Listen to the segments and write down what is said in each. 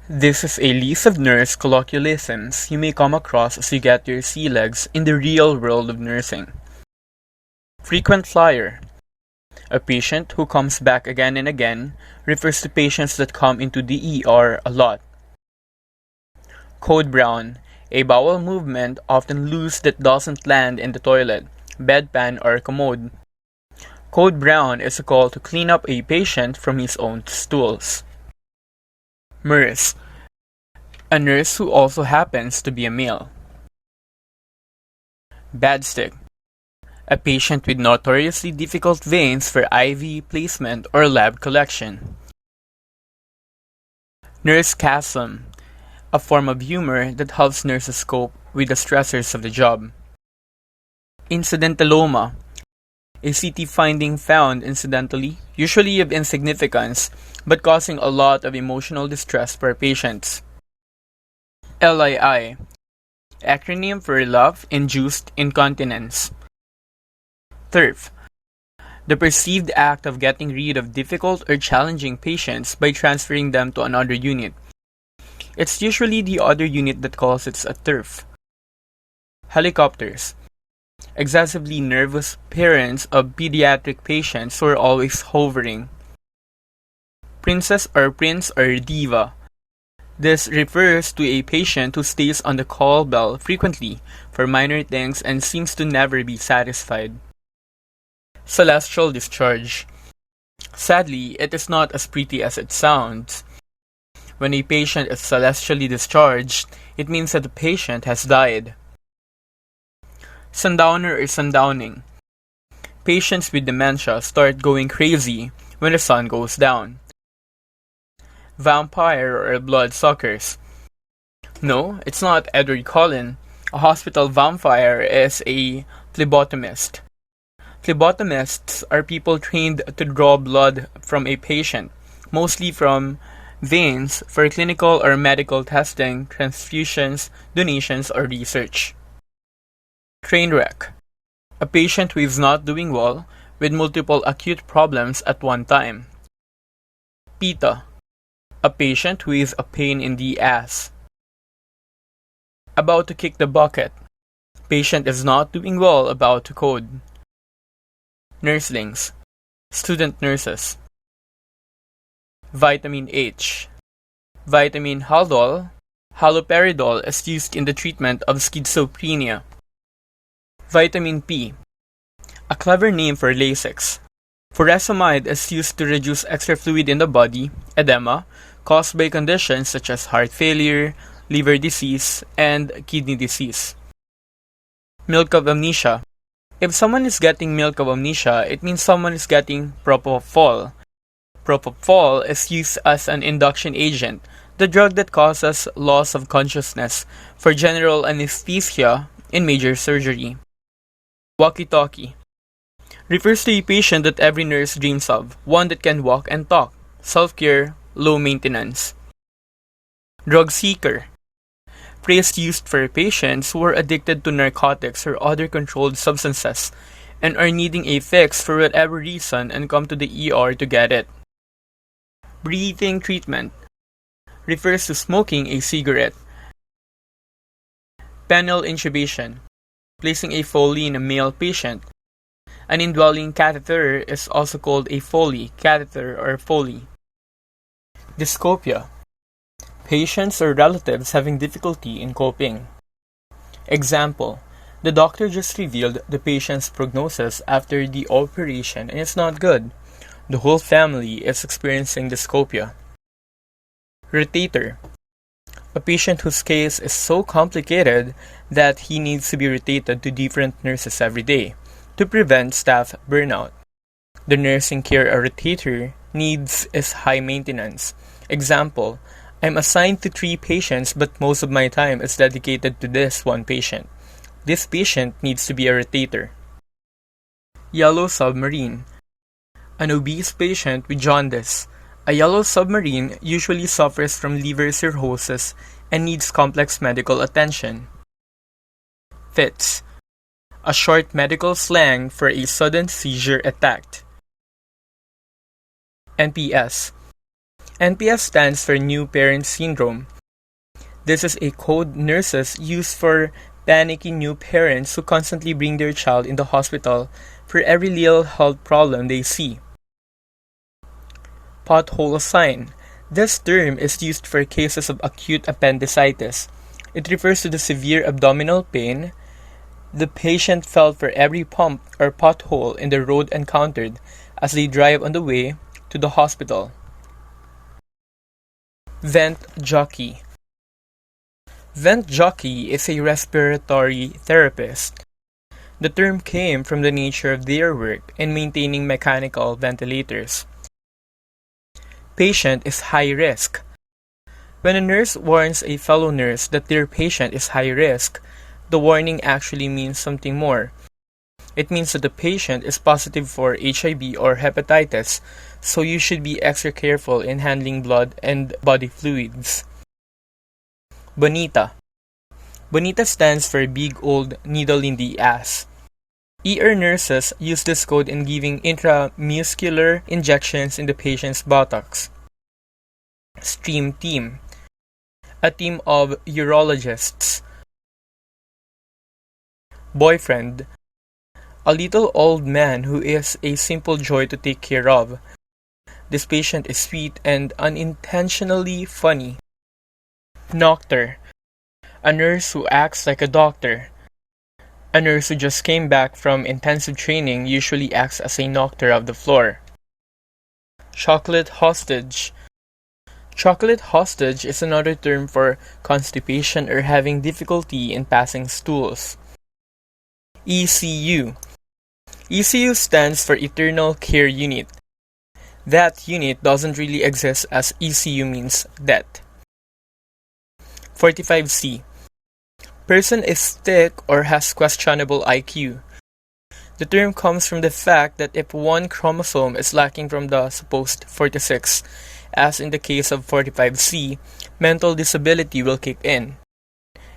This is a list of nurse colloquialisms you may come across as you get your sea legs in the real world of nursing. Frequent flyer. A patient who comes back again and again refers to patients that come into the ER a lot. Code brown. A bowel movement often loose that doesn't land in the toilet, bedpan, or commode. Code brown is a call to clean up a patient from his own stools. Nurse. A nurse who also happens to be a male. Bad stick. A patient with notoriously difficult veins for IV placement or lab collection. Nurse chasm. A form of humor that helps nurses cope with the stressors of the job. Incidentaloma. A CT finding found incidentally, usually of insignificance, but causing a lot of emotional distress for patients. LII. Acronym for love-induced incontinence. TERF. The perceived act of getting rid of difficult or challenging patients by transferring them to another unit. It's usually the other unit that calls it a TERF. Helicopters. Excessively nervous parents of pediatric patients who are always hovering. Princess or prince or diva. This refers to a patient who stays on the call bell frequently for minor things and seems to never be satisfied. Celestial discharge. Sadly, it is not as pretty as it sounds. When a patient is celestially discharged, it means that the patient has died. Sundowner or sundowning. Patients with dementia start going crazy when the sun goes down. Vampire or bloodsuckers. No, it's not Edward Cullen. A hospital vampire is a phlebotomist. Phlebotomists are people trained to draw blood from a patient, mostly from veins for clinical or medical testing, transfusions, donations, or research. Train wreck. A patient who is not doing well with multiple acute problems at one time. PITA. A patient who is a pain in the ass. About to kick the bucket. Patient is not doing well, about to code. Nurslings. Student nurses. Vitamin H. Vitamin Haldol, haloperidol is used in the treatment of schizophrenia. Vitamin P. A clever name for Lasix. Furosemide is used to reduce extra fluid in the body, edema, caused by conditions such as heart failure, liver disease, and kidney disease. Milk of amnesia. If someone is getting milk of amnesia, it means someone is getting propofol. Propofol is used as an induction agent, the drug that causes loss of consciousness for general anesthesia in major surgery. Walkie-talkie. Refers to a patient that every nurse dreams of, one that can walk and talk, self-care, low maintenance. Drug seeker. Phrase used for patients who are addicted to narcotics or other controlled substances and are needing a fix for whatever reason and come to the ER to get it. Breathing treatment. Refers to smoking a cigarette. Penile intubation. Placing a Foley in a male patient. An indwelling catheter is also called a Foley, catheter, or Foley. Dyscopia. Patients or relatives having difficulty in coping. Example. The doctor just revealed the patient's prognosis after the operation and it's not good. The whole family is experiencing dyscopia. Rotator. A patient whose case is so complicated that he needs to be rotated to different nurses every day to prevent staff burnout. The nursing care a rotator needs is high maintenance. Example, I'm assigned to 3 patients but most of my time is dedicated to this one patient. This patient needs to be a rotator. Yellow submarine. An obese patient with jaundice. A yellow submarine usually suffers from liver cirrhosis and needs complex medical attention. Fits. A short medical slang for a sudden seizure attack. NPS. NPS stands for New Parent Syndrome. This is a code nurses use for panicky new parents who constantly bring their child in the hospital for every little health problem they see. Pothole sign. This term is used for cases of acute appendicitis. It refers to the severe abdominal pain the patient felt for every bump or pothole in the road encountered as they drive on the way to the hospital. Vent jockey. Vent jockey is a respiratory therapist. The term came from the nature of their work in maintaining mechanical ventilators. Patient is high risk. When a nurse warns a fellow nurse that their patient is high risk, the warning actually means something more. It means that the patient is positive for HIV or hepatitis, so you should be extra careful in handling blood and body fluids. Bonita. Bonita stands for big old needle in the ass. ER nurses use this code in giving intramuscular injections in the patient's buttocks. Stream team. A team of urologists. Boyfriend. A little old man who is a simple joy to take care of. This patient is sweet and unintentionally funny. Doctor. A nurse who acts like a doctor. A nurse who just came back from intensive training usually acts as a doctor of the floor. Chocolate hostage. Chocolate hostage is another term for constipation or having difficulty in passing stools. ECU. ECU stands for Eternal Care Unit. That unit doesn't really exist as ECU means death. 45C. Person is thick or has questionable IQ. The term comes from the fact that if one chromosome is lacking from the supposed 46, as in the case of 45C, mental disability will kick in.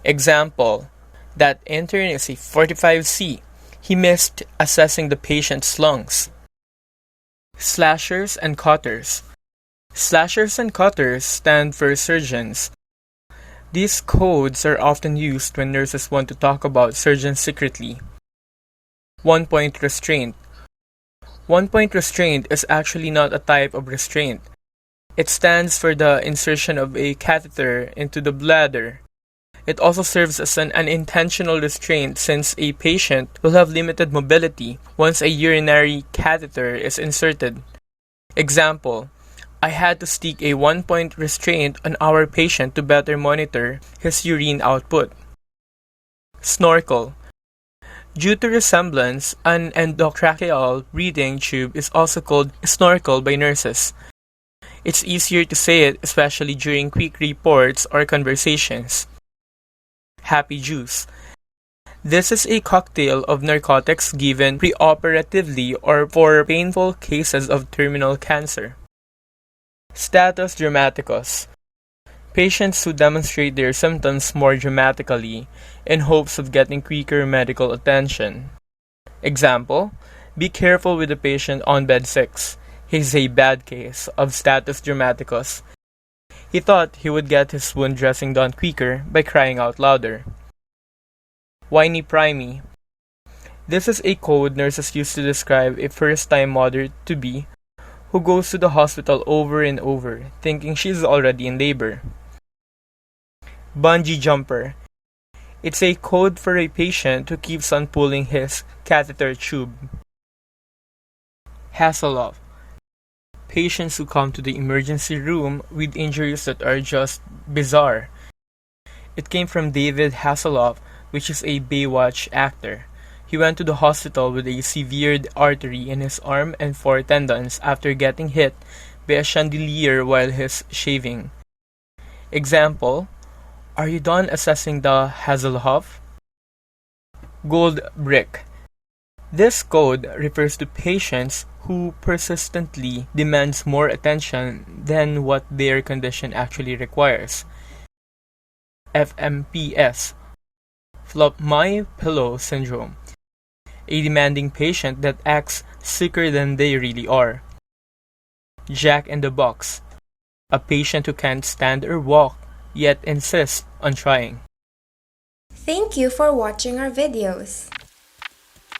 Example, that intern is a 45C. He missed assessing the patient's lungs. Slashers and cutters. Slashers and cutters stand for surgeons. These codes are often used when nurses want to talk about surgeons secretly. One-point restraint. One-point restraint is actually not a type of restraint. It stands for the insertion of a catheter into the bladder. It also serves as an unintentional restraint since a patient will have limited mobility once a urinary catheter is inserted. Example, I had to stick a one-point restraint on our patient to better monitor his urine output. Snorkel. Due to resemblance, an endotracheal breathing tube is also called snorkel by nurses. It's easier to say it, especially during quick reports or conversations. Happy juice. This is a cocktail of narcotics given preoperatively or for painful cases of terminal cancer. Status dramaticus. Patients who demonstrate their symptoms more dramatically in hopes of getting quicker medical attention. Example, be careful with the patient on bed 6. He's a bad case of status dramaticus. He thought he would get his wound dressing done quicker by crying out louder. Whiny primey. This is a code nurses use to describe a first-time mother-to-be who goes to the hospital over and over, thinking she's already in labor. Bungee jumper. It's a code for a patient who keeps on pulling his catheter tube. Hasselhoff. Patients who come to the emergency room with injuries that are just bizarre. It came from David Hasselhoff, which is a Baywatch actor. He went to the hospital with a severed artery in his arm and 4 tendons after getting hit by a chandelier while he's shaving. Example, are you done assessing the Hasselhoff? Gold brick. This code refers to patients who persistently demands more attention than what their condition actually requires. FMPS. Flop my pillow syndrome. A demanding patient that acts sicker than they really are. Jack in the Box. A patient who can't stand or walk, yet insists on trying. Thank you for watching our videos.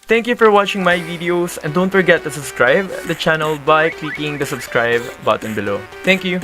Thank you for watching my videos, and don't forget to subscribe the channel by clicking the subscribe button below. Thank you.